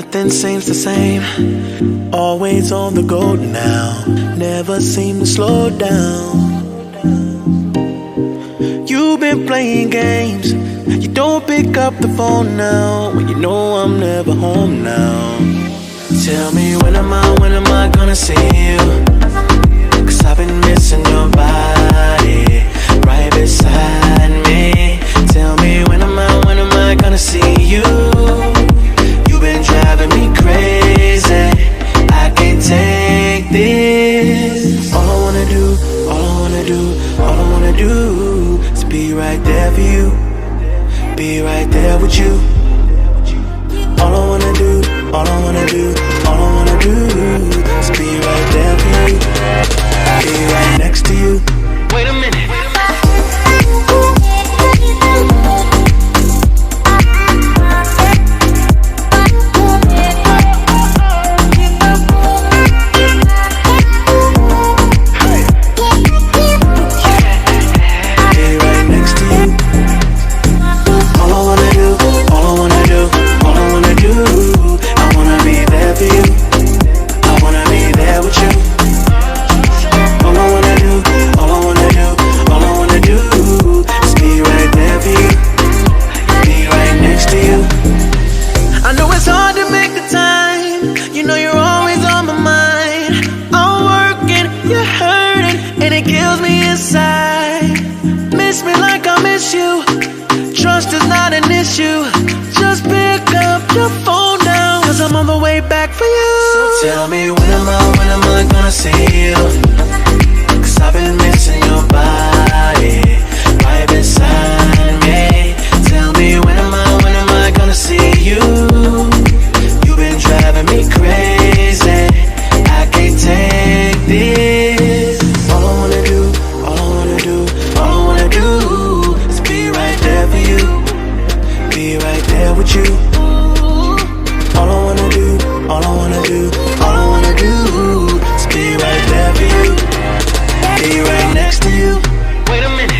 nothing seems the same. Always on the go now, never seem to slow down. You've been playing games, you don't pick up the phone now, when you know I'm never home now. Tell me when am I gonna see you? 'Cause I've been missing your body right beside me. Tell me when am I gonna see you? You've been driving me crazy, I can't take this. All I wanna do, all I wanna do, all I wanna do is be right there for you, be right there with you. All I wanna do, all I wanna do, all I wanna do is be right there for you, be right next to you. Wait a minute. Trust is not an issue. Just pick up your phone now, 'cause I'm on the way back for you. So tell me when am I gonna see you? 'Cause I've been missing your body right beside me. Tell me when am I gonna see you? You've been driving me crazy, I can't take this. All I wanna do, all I wanna do, all I wanna do is be right there for you, be right there with you. All I wanna do, all I wanna do, all I wanna do is be right there for you, be right next to you. Wait a minute.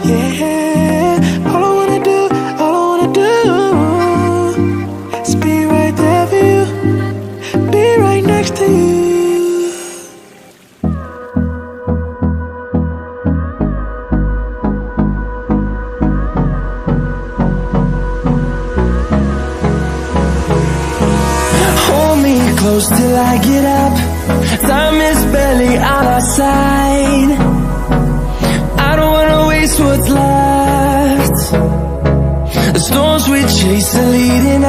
Yeah, all I wanna do, all I wanna do is be right there for you, be right next to you. Hold me close till I get up, time is barely on our side. What's left? The storms we chase are leading